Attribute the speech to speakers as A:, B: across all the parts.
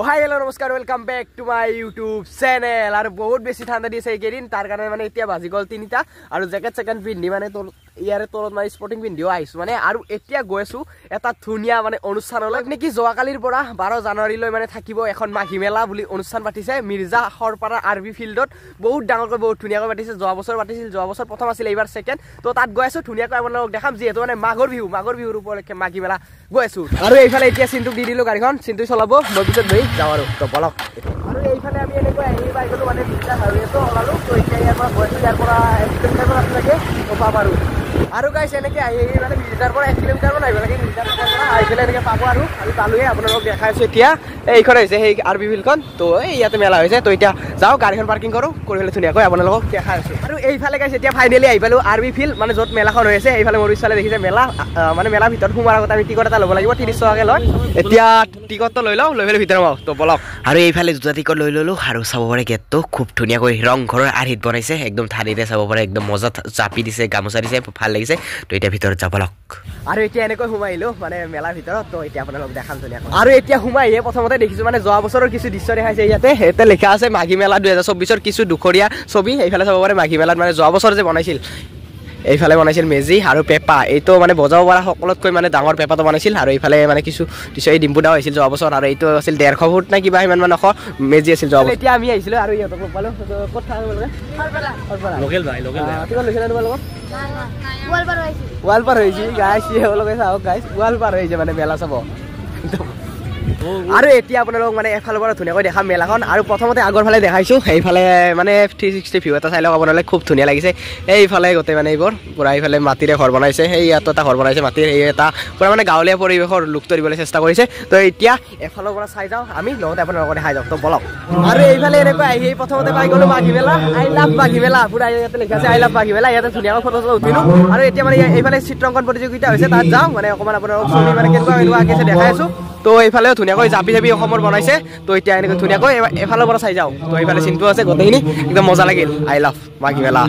A: হাই hello' নমস্কাৰ welcome back to my YouTube channel. আৰু বহুত বেছি ঠাণ্ডা দিছে এইকেইদিন, তাৰ কাৰণে মানে এতিয়া বাজি গ'ল 3টা আৰু জেকেট চেকেট পিন্ধি মানে ইয়াৰে তলত মানে স্পৰ্টিং পিন্ধিও আহিছো মানে। আৰু এতিয়া গৈছো এটা ধুনীয়া মানে অনুষ্ঠানলৈ, নেকি যোৱাকালিৰ পৰা 12 জানুৱাৰীলৈ মানে থাকিব এখন মাঘী মেলা বুলি অনুষ্ঠান পাতিছে মিৰ্জা খৰপাৰা আৰবি ফিল্ডত। বহুত ডাঙৰকৈ বহুত ধুনীয়াকৈ পাতিছে। যোৱা বছৰ পাতিছিল, যোৱা বছৰ প্ৰথম আছিল, এইবাৰ ছেকেণ্ড। তো তাত গৈ আছো, ধুনীয়াকৈ আপোনালোকক দেখাম, যিহেতু মানে মাঘৰ বিহুৰ উপলক্ষে মাঘী মেলা গৈ আছো। আৰু এইফালে এতিয়া চিন্তুক দি দিলো গাড়ীখন, চিন্তু চলাব, মই পিছত বহি যাওঁ আৰু তো বলক। আৰু এইফালে আমি এনেকৈ আহি পাই গ'লো মানে মিৰ্জা হাইৱেটো ওলালো। তো এতিয়া ইয়াৰ পৰা গৈছো, ইয়াৰ পৰা 1 কিলোমিটাৰমান আছে চাগে, তো পাব আৰু। আৰু গাইছ এনেকৈ আহি মানে মিৰ্জাৰ পৰা 1 কিলোমিটাৰমান আহিব লাগে। মিৰ্জাৰ পৰা আহি পেলাই এনেকৈ পাব আৰু পালোৱে আপোনালোকক দেখাই আছো। এতিয়া এইখন হৈছে সেই আৰবি ফিল্ডখন, তো এই ইয়াতে মেলা হৈছে। তো এতিয়া যাওঁ, গাড়ীখন পাৰ্কিং কৰোঁ, কৰি পেলাই ধুনীয়াকৈ আপোনালোকক দেখাই আছো। আৰু এইফালে গাইছ এতিয়া ফাইনেলি আহি পালোঁ আৰবি ফিল্ড, মানে য'ত মেলাখন হৈ আছে। এইফালে মোৰ পিছফালে দেখিছে মেলা, মানে মেলাৰ ভিতৰত সোমাৰ আগত আমি টিকট এটা ল'ব লাগিব, 30 টকাকৈ লয়। এতিয়া টিকটটো লৈ লওঁ, লৈ পেলাই ভিতৰত যাওঁ, তো বলক।
B: আৰু এইফালে দুটা টিকট লৈ ল'লোঁ আৰু চাব পাৰে গেটটো খুব ধুনীয়াকৈ ৰংঘৰৰ আৰ্হিত বনাইছে, একদম ধাৰিৰে চাব পাৰে, একদম মজা জাপি দিছে, গামোচা দিছে, ভাল লাগিছে। তো এতিয়া ভিতৰত যাব লওক।
A: আৰু এতিয়া এনেকৈ সোমাই আহিলোঁ মানে মেলাৰ ভিতৰত। তো এতিয়া আপোনালোক দেখাম ধুনীয়াকৈ। আৰু এতিয়া সোমাই আহিয়ে প্ৰথমতে দেখিছোঁ মানে যোৱা বছৰৰ কিছু দৃশ্য দেখাইছে ইয়াতে লিখা আছে মাঘী মেলা 2024 কিছু দুখৰীয়া ছবি। এইফালে চাব পাৰে মাঘী মেলাত মানে যোৱা বছৰ যে বনাইছিল, এইফালে বনাইছিল মেজি আৰু পেঁপা, এইটো মানে বজাব পৰা সকলোতকৈ মানে ডাঙৰ পেঁপাটো বনাইছিল। আৰু এইফালে মানে কিছু দৃশ্য এই ডিম্পু দাও হৈছিল যোৱা বছৰ, আৰু এইটো আছিল 150 ফুট নে কিবা সিমান মানে মেজি আছিল যোৱা বছৰ। এতিয়া আমি আহিছিলোঁ আৰু ইহঁতক লগ পালোঁ। ক'ত থাকা লোকেল ভাই ৱালপাৰ হৈছে গাইছ, চাওক গাইছ, ৱালপাৰ হৈছে মানে মেলা চাব। আৰু এতিয়া আপোনালোক মানে এফালৰ পৰা ধুনীয়াকৈ দেখাম মেলাখন। আৰু প্ৰথমতে আগৰ ফালে দেখাইছোঁ, সেইফালে মানে 360 ভিউ এটা চাই লওক আপোনালোকে, খুব ধুনীয়া লাগিছে। এইফালে গোটেই মানে এইবোৰ পূৰা এইফালে মাটিৰে ঘৰ বনাইছে, সেই ইয়াতো এটা ঘৰ বনাইছে মাটিৰ, এই এটা পূৰা মানে গাঁৱলীয়া পৰিৱেশৰ লুকটো দিবলৈ চেষ্টা কৰিছে। তো এতিয়া এফালৰ পৰা চাই যাওঁ আমি, লগতে আপোনালোকক দেখাই যাওক, তো বলক। আৰু এইফালে এনেকৈ আহি প্ৰথমতে পাই গ'লোঁ মাঘী মেলা, আই লাভ মাঘী মেলা, পূৰা ইয়াতে লিখা আছে আই লাভ মাঘী মেলা। ইয়াতে ধুনীয়াকৈ ফটো উঠিলোঁ। আৰু এতিয়া মানে এইফালে চিত্ৰাংকন প্ৰতিযোগিতা হৈছে, তাত যাওঁ মানে অকণমান আপোনালোকক ছবি মানে কেনেকুৱা আঁকিছে দেখাই আছোঁ। তো এইফালেও ধুনীয়াকৈ জাপি অসমৰ বনাইছে। তো এতিয়া এনেকৈ ধুনীয়াকৈ এফালৰ পৰা চাই যাওঁ। তো এইফালে চিন্তু আছে, গোটেইখিনি একদম মজা লাগিল, আই লাভ মাঘী মেলা।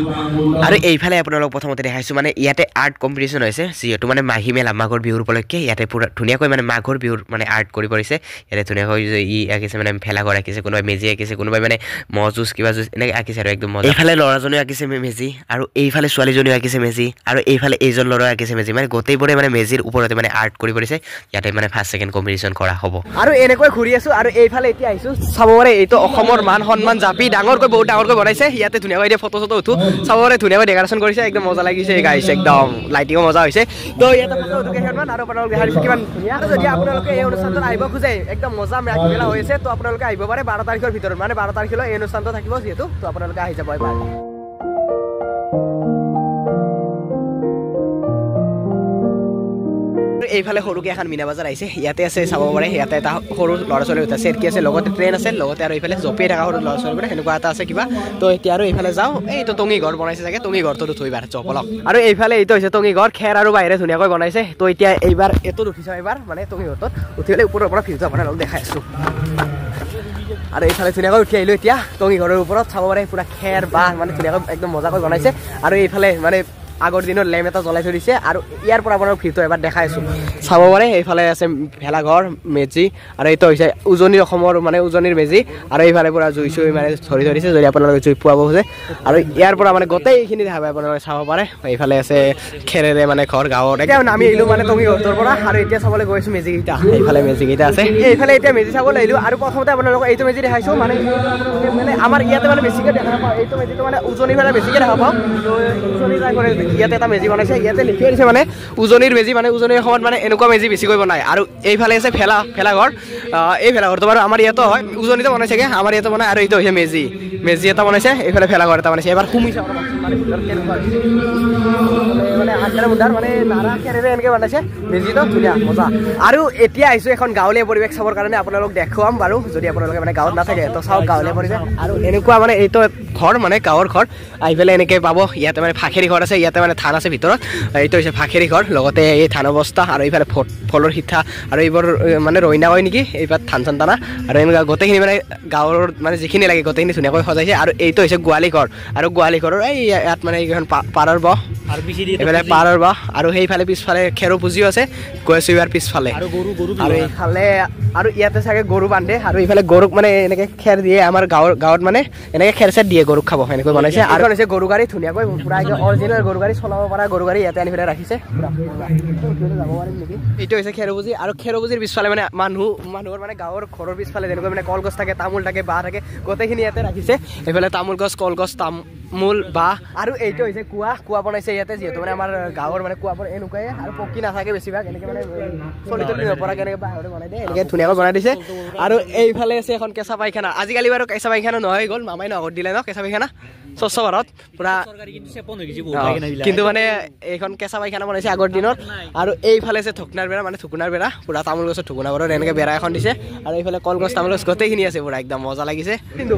B: আৰু এইফালে আপোনালোক প্ৰথমতে দেখাইছোঁ মানে ইয়াতে আৰ্ট কম্পিটিশ্যন হৈছে, যিহেতু মানে মাঘী মেলা মাঘৰ বিহুৰ উপলক্ষে ইয়াতে পূৰা ধুনীয়াকৈ মানে মাঘৰ বিহুৰ মানে আৰ্ট কৰি পৰিছে। ইয়াতে ধুনীয়াকৈ আঁকিছে, মানে ভেলাঘৰ আঁকিছে, কোনোবাই মেজি আঁকিছে, কোনোবাই মানে মহ যুঁজ কিবা যুঁজ এনেকৈ আঁকিছে আৰু একদম মজা। এইফালে ল'ৰাজনেও আঁকিছে মেজি, আৰু এইফালে ছোৱালীজনীও আঁকিছে মেজি, আৰু এইফালে এইজন ল'ৰাই আঁকিছে মেজি, মানে গোটেইবোৰে মানে মেজিৰ ওপৰতে মানে আৰ্ট কৰি পৰিছে। ইয়াতে মানে ফাৰ্ষ্ট ছেকেণ্ড কম্পিটিশ্যন কৰা হ'ব।
A: আৰু এনেকৈ ঘূৰি আছো, আৰু এইফালে এতিয়া আহিছোঁ, চাব পাৰে এইটো অসমৰ মান সন্মান জাপি ডাঙৰকৈ বহুত ডাঙৰকৈ বনাইছে। ইয়াতে ধুনীয়াকৈ এতিয়া ফটো চটো উঠো, চাব পাৰে ধুনীয়াকৈ ডেক'ৰেশ্যন কৰিছে, একদম মজা লাগিছে গাইছে, একদম লাইটিঙো মজা হৈছে। তো ইয়াতে ফটো উঠো কেইখনমান, আৰু আপোনালোকে দেখাইছে কিমান ধুনীয়া। আৰু যদি আপোনালোকে এই অনুষ্ঠানটোত আহিব খোজে, একদম মজা মাঘী মেলা হৈ আছে, তো আপোনালোকে আহিব পাৰে 12 তাৰিখৰ ভিতৰত, মানে 12 তাৰিখলৈ এই অনুষ্ঠানটো থাকিব যিহেতু, তো আপোনালোকে আহি যাব এবাৰ। এইফালে সৰুকৈ এখন মীনা বজাৰ আহিছে, ইয়াতে আছে চাব পাৰে, ইয়াতে এটা সৰু ল'ৰা ছোৱালী এটা চেৰকি আছে, লগতে ট্ৰেইন আছে, লগতে আৰু এইফালে জঁপিয়াই থকা সৰু ল'ৰা ছোৱালীবোৰে সেনেকুৱা এটা আছে কিবা। তো এতিয়া আৰু এইফালে যাওঁ, এইটো টঙি ঘৰ বনাইছে চাগে, টঙি ঘৰটো থৈ চপলক। আৰু এইফালে এইটো হৈছে টঙি ঘৰ, খেৰ আৰু বাহিৰে ধুনীয়াকৈ বনাইছে। তো এতিয়া এইবাৰ এইটোত উঠিছোঁ, এইবাৰ মানে টঙি ঘৰটোত উঠি পেলাই ওপৰৰ পৰা ভিউটো আপোনালোকক দেখাই আছোঁ। আৰু এইফালে ধুনীয়াকৈ উঠি আহিলোঁ এতিয়া টঙি ঘৰৰ ওপৰত, চাব পাৰে পূৰা খেৰ বাঁহ মানে ধুনীয়াকৈ একদম মজাকৈ বনাইছে। আৰু এইফালে মানে আগৰ দিনৰ লেম্প এটা জ্বলাই থৈ দিছে, আৰু ইয়াৰ পৰা আপোনাৰ ভিউটো এবাৰ দেখাই আছোঁ, চাব পাৰে। এইফালে আছে ভেলাঘৰ, মেজি, আৰু এইটো হৈছে উজনিৰ অসমৰ মানে উজনিৰ মেজি। আৰু এইফালে পৰা জুই চুই মানে ধৰি ধৰিছে, যদি আপোনালোকে জুই পুৱাব খোজে। আৰু ইয়াৰ পৰা মানে গোটেইখিনি দেখা পায়, আপোনালোকে চাব পাৰে। এইফালে আছে খেৰেৰে মানে ঘৰ গাঁৱৰ। এতিয়া নামি আহিলোঁ মানে টঙি ঘৰটোৰ পৰা, আৰু এতিয়া চাবলৈ গৈছোঁ মেজিকেইটা, এইফালে মেজিকেইটা আছে। এইফালে এতিয়া মেজি চাবলৈ আহিলোঁ, আৰু প্ৰথমতে আপোনালোকক এইটো মেজি দেখাইছোঁ, মানে আমাৰ ইয়াতে মানে বেছিকৈ দেখা নাপাওঁ, এইটো মেজিটো মানে উজনিৰ ফালে বেছিকৈ দেখা পাওঁ। উজনিৰ ইয়াতে এটা মেজি বনাইছে, ইয়াতে লিখি দিছে মানে উজনিৰ মেজি, মানে উজনিৰ সময়ত মানে এনেকুৱা মেজি বেছিকৈ বনায়। আৰু এইফালে আছে ভেলাঘৰ, এই ভেলাঘৰটো বাৰু আমাৰ ইয়াতো হয়, উজনিতে বনাইছেগৈ, আমাৰ ইয়াতো বনায়। আৰু এইটো হৈছে মেজি এটা বনাইছে, এইফালে ভেলাঘৰ এটা বনাইছে। এবাৰ শুমিছে মানে আঞ্জাৰ মুন্ধাৰ মানে নাৰা খেৰেৰে এনেকৈ বনাইছে মেজিটো, ধুনীয়া মজা। আৰু এতিয়া আহিছোঁ এখন গাঁৱলীয়া পৰিৱেশ চাবৰ কাৰণে, আপোনালোক দেখুৱাম বাৰু, যদি আপোনালোকে মানে গাঁৱত নাথাকে তো চাওক গাঁৱলীয়া পৰিৱেশ। আৰু এনেকুৱা মানে এইটো ঘৰ মানে গাঁৱৰ ঘৰ, আহি পেলাই এনেকৈ পাব। ইয়াতে মানে ফাখেৰী ঘৰ আছে, ইয়াতে মানে ধান আছে ভিতৰত, এইটো হৈছে ফাখেৰী ঘৰ, লগতে এই ধান অৱস্থা, আৰু এইফালে ফলৰ সিঠা, আৰু এইবোৰ মানে ৰইনা হয় নেকি, এইবাৰ ধান চান টানা, আৰু এনেকুৱা গোটেইখিনি মানে গাঁৱৰ মানে যিখিনি লাগে গোটেইখিনি ধুনীয়াকৈ সজাইছে। আৰু এইটো হৈছে গোৱালি ঘৰ, আৰু গোৱালি ঘৰৰ এই ইয়াত মানে এইখন পাৰৰ এইফালে পাৰৰ বাহ আৰু সেইফালে পিছফালে খেৰো পুজিও আছে গৈ আছো ইয়াৰ পিছফালে আৰু এইফালে আৰু ইয়াতে চাগে গৰু বান্ধে আৰু এইফালে গৰুক মানে এনেকে খেৰ দিয়ে আমাৰ গাঁৱত মানে এনেকে খেৰ চেৰ দিয়ে গৰুক খাব এনেকৈ বনাইছে আৰু হৈছে গৰু গাড়ী ধুনীয়াকৈ পুৰা অৰিজিনেল গৰু গাড়ী চলাব পৰা গৰু গাড়ী ইয়াতে আনি পেলাই ৰাখিছে এইটো হৈছে খেৰপুজি আৰু খেৰপুজিৰ পিছফালে মানে মানুহৰ মানে গাঁৱৰ ঘৰৰ পিছফালে যেনেকৈ মানে কলগছ থাকে তামোল থাকে বাঁহ থাকে গোটেইখিনি ইয়াতে ৰাখিছে এইফালে তামোল গছ কলগছ তামোল বাঁহ আৰু এইটো হৈছে কুঁৱা বনাইছে ইয়াতে যিহেতু মানে আমাৰ গাঁৱৰ মানে কুঁৱাবোৰ এনেকুৱাই আৰু পকী নাথাকে বেছিভাগ এনেকৈ মানে চলি তলি নপৰাকৈ এনেকৈ বাঁহৰে বনাই দিয়ে এনেকৈ ধুনীয়াকৈ বনাই দিছে আৰু এইফালে আছে এখন কেঁচা পায়খানা আজিকালি বাৰু কেঁচা পায়খানা নহয় গ'ল মামাই নগদ দিলে ন কেঁচা পায়খানা স্বচ্ছ ভাৰত পুৰা কিন্তু মানে এইখন কেঁচা পায়খানা বনাইছে আগৰ দিনত আৰু এইফালে আছে ঠুকনাৰ বেৰা মানে ঠুকুনাৰ বেৰা পুৰা তামোল গছৰ ঠুকুনা ঘৰত এনেকৈ বেৰা এখন দিছে আৰু এইফালে কলগছ তামোল গছ গোটেইখিনি আছে পুৰা একদম মজা লাগিছে কিন্তু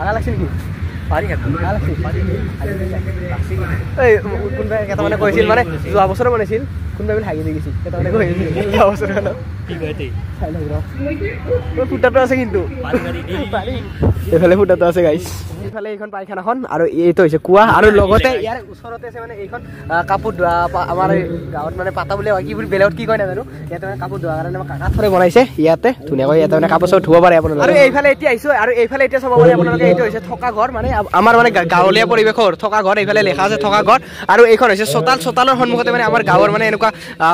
A: আগা লাগছে নেকি কোনোবাই কেইটামানে কৈছিল মানে যোৱা বছৰো বনাইছিল কোনোবাই বোলে হাগি দি গৈছিল কেইটামানে কৈছিল যোৱা বছৰ ফুটাটো আছে কিন্তু এইফালে ফুটাটো আছে গাইছ এইফালে এইখন পায়খানাখন আৰু এইটো হৈছে কুঁৱা আৰু লগতে ইয়াৰ ওচৰতে আছে মানে এইখন কাপোৰ ধোৱা আমাৰ গাঁৱত মানে পাতা বুলি কি বুলি বেলেগত কি কয় নাজানো ইয়াতে মানে কাপোৰ ধোৱাৰ কাৰণে কাঠৰে বনাইছে ইয়াতে ধুনীয়াকৈ ইয়াতে মানে কাপোৰ চাপোৰ ধুব পাৰে আপোনালোকে আৰু এইফালে এতিয়া আহিছো আৰু এইফালে এতিয়া চাব পাৰে আপোনালোকে এইটো হৈছে থকা ঘৰ মানে আমাৰ মানে গাঁৱলীয়া পৰিৱেশৰ থকা ঘৰ এইফালে লেখা আছে থকা ঘৰ আৰু এইখন হৈছে চোতালৰ সন্মুখতে মানে আমাৰ গাঁৱৰ মানে এনেকুৱা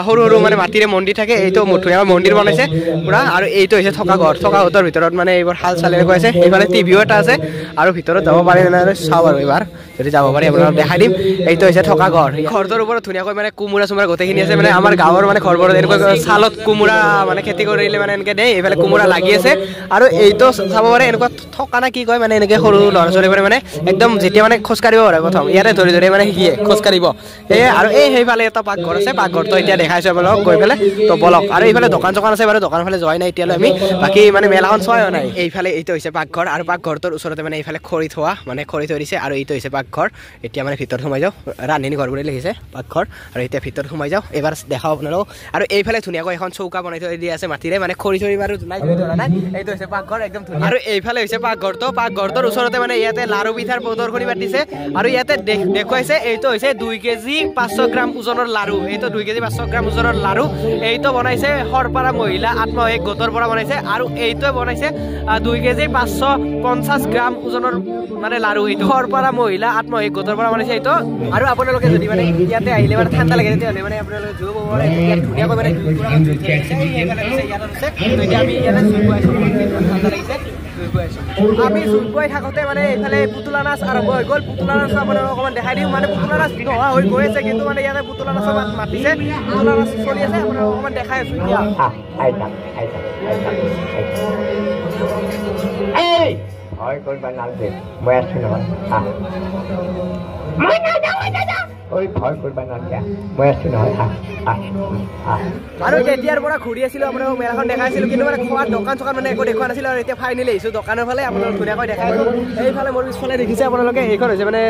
A: সৰু সৰু মানে মাটিৰে মন্দিৰ থাকে এইটো ধুনীয়া মন্দিৰ বনাইছে পুৰা আৰু এইটো হৈছে থকা ঘৰৰ ভিতৰত মানে এইবোৰ হাল চাল এনেকৈ আছে এইফালে টিভিও এটা আছে আৰু ভিতৰত যাব পাৰে নাই চাওঁ আৰু এইবাৰ যদি যাব পাৰি আপোনালোকক দেখাই দিম এইটো হৈছে থকা ঘৰটোৰ ওপৰত ধুনীয়াকৈ মানে কোমোৰা চোমোৰা গোটেইখিনি আছে মানে আমাৰ গাঁৱৰ মানে ঘৰবোৰত এনেকৈ চালত কোমোৰা মানে খেতি কৰিলে মানে এনেকৈ দিয়ে এইফালে কোমোৰা লাগি আছে আৰু এইটো চাব পাৰে এনেকুৱা থকা না কি কয় মানে এনেকৈ সৰু ল'ৰা ছোৱালীবোৰে মানে একদম যেতিয়া মানে খোজকাঢ়িব পাৰে প্ৰথম ইয়াতে ধৰি মানে শিকিয়ে খোজকাঢ়িব সেয়ে আৰু সেইফালে এটা পাকঘৰ আছে পাকঘৰটো এতিয়া দেখাইছোঁ আপোনালোকক গৈ পেলাই তো বলক আৰু এইফালে দোকান আছে বাৰু দোকানৰ ফালে যোৱাই নাই এতিয়ালৈ আমি বাকী মানে মেলাখন চোৱাই নাই এইফালে এইটো হৈছে পাকঘৰ আৰু পাকঘৰটোৰ ওচৰতে মানে এইফালে খৰি থৈ দিছে আৰু এইটো হৈছে পাকঘৰ এতিয়া মানে ভিতৰত সোমাই যাওঁ ৰান্ধনি ঘৰ বুলি লিখিছে পাকঘৰ আৰু এতিয়া ভিতৰত সোমাই যাওঁ এবাৰ দেখাওঁ আপোনালোকক আৰু এইফালে ধুনীয়াকৈ এখন চৌকা বনাই থৈ দিয়া আছে মাটিৰে মানে খৰি বাৰু নাই এইটো হৈছে পাকঘৰ একদম ধুনীয়া আৰু এইফালে হৈছে পাকঘৰটোৰ ওচৰতে মানে ইয়াতে লাৰু পিঠাৰ প্ৰদৰ্শনী পাতিছে আৰু ইয়াতে দেখুৱাইছে এইটো হৈছে 2 কেজি 500 গ্ৰাম ওজনৰ লাৰু এইটো 2 কেজি 500 গ্ৰাম ওজনৰ লাৰু এইটো বনাইছে সৰপাৰা মহিলা আত্মসহায়ক গোটৰ পৰা বনাইছে আৰু এইটো বনাইছে 2 কেজি 550 গ্ৰাম ওজনৰ মানে লাৰু এইটো সৰপাৰা মহিলা আত্মসহায়ক গোটৰ পৰা বনাইছে এইটো আৰু আপোনালোকে যদি মানে ইয়াতে আহিলে মানে ঠাণ্ডা লাগে তেতিয়াহ'লে মানে আপোনালোকে জুই বব পাৰে ধুনীয়াকৈ মানে আমি জুই থাকোঁতে মানে এইফালে পুতলা নাচ আৰম্ভ হৈ গ'ল পুতলা নাচ আপোনালোকক অকণমান দেখাই দিওঁ মানে পুতলা নাচ নোহোৱা হৈ গৈ আছে কিন্তু মানে ইয়াতে পুতলা নাচৰ মাতিছে পুতলা নাচ চলি আছে আপোনালোকক অকণমান দেখাই আছোঁ আৰু তেতিয়াৰ পৰা ঘূৰি আছিলোঁ আপোনালোকক মেলাখন দেখাইছিলোঁ কিন্তু মানে খোৱাৰ দোকান চোকান মানে একো দেখুওৱা নাছিলোঁ আৰু এতিয়া ফাইনেলি আহিছোঁ দোকানৰ ফালে আপোনালোক ধুনীয়াকৈ দেখাইছোঁ এইফালে মোৰ পিছফালে দেখিছে আপোনালোকে এইখন হৈছে মানে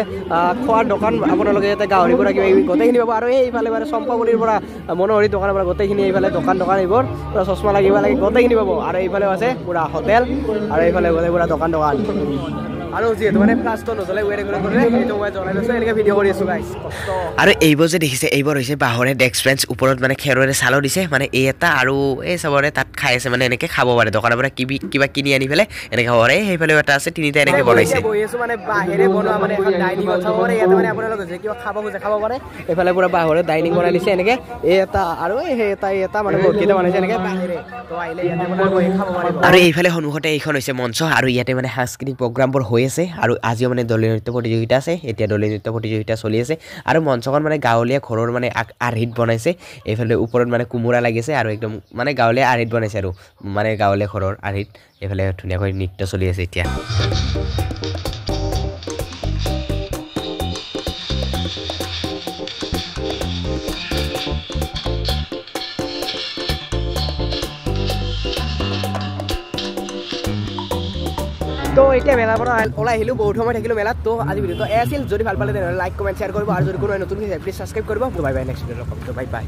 A: খোৱাৰ দোকান আপোনালোকে ইয়াতে গাহৰিৰ পৰা কিবা কিবি গোটেইখিনি পাব আৰু এইফালে মানে চম্পাবলীৰ পৰা মনোহৰি দোকানৰ পৰা গোটেইখিনি এইফালে দোকান এইবোৰ পূৰা চশমা লাগিব লাগে গোটেইখিনি পাব আৰু এইফালেও আছে পূৰা হোটেল আৰু এইফালে গ'লে পূৰা দোকান আৰু যিহেতু মানে প্লাছটো নজলে ৱেৰিং কৰিলে সেইটো মই জনাই লৈছোঁ এনেকৈ ভিডিঅ' কৰি আছোঁ গাইছ
B: আৰু এইবোৰ যে দেখিছে এইবোৰ হৈছে বাঁহৰে ডেস্ক বেঞ্চ ওপৰত মানে খেৰৰে চালো দিছে মানে এই এটা আৰু এই চবৰে তাত খাই আছে মানে এনেকৈ খাব পাৰে দোকানৰ পৰা কিবা কিনি আনি পেলাই এনেকৈ খাব পাৰে সেইফালেও এটা আছে তিনিটা এনেকৈ বনাইছে
A: বহি আছোঁ মানে বাঁহেৰে বনোৱা মানে এখন ডাইনিং হল চাব পাৰে ইয়াতে মানে আপোনালোকে যে কিবা খাব খোজে খাব পাৰে এইফালে পূৰা বাঁহৰে ডাইনিং বনাই দিছে এনেকৈ এই এটা আৰু সেই এটা মানে বহুতকেইটা বনাইছে এনেকৈ বাঁহেৰে তো আহিলে ইয়াতে মানে বহি খাব পাৰিব
B: আৰু এইফালে সন্মুখতে এইখন হৈছে মঞ্চ আৰু ইয়াতে মানে সাংস্কৃতিক প্ৰগ্ৰামবোৰ হৈ আছে আৰু আজিও মানে দলীয় নৃত্য প্ৰতিযোগিতা আছে এতিয়া দলীয় নৃত্য প্ৰতিযোগিতা চলি আছে আৰু মঞ্চখন মানে গাঁৱলীয়া ঘৰৰ মানে আৰ্হিত বনাইছে এইফালে ওপৰত মানে কোমোৰা লাগিছে আৰু একদম মানে গাঁৱলীয়া আৰ্হিত বনাইছে আৰু মানে গাঁৱলীয়া ঘৰৰ আৰ্হিত এইফালে ধুনীয়াকৈ নৃত্য চলি আছে এতিয়া
A: তো এতিয়া মেলাৰ পৰা ওলাই আহিলোঁ বহুত সময় থাকিলোঁ মেলাত তো আজি ভিডিঅ'টো আছিল যদি ভাল পালে তেনেহ'লে লাইক কমেণ্ট শ্বেয়াৰ কৰিব আৰু যদি কোনো নতুন প্লিজ ছাবস্ক্ৰাইব কৰিব বাই বাই নেক্সট ভিডিঅ'ত লগ পাম বাই বাই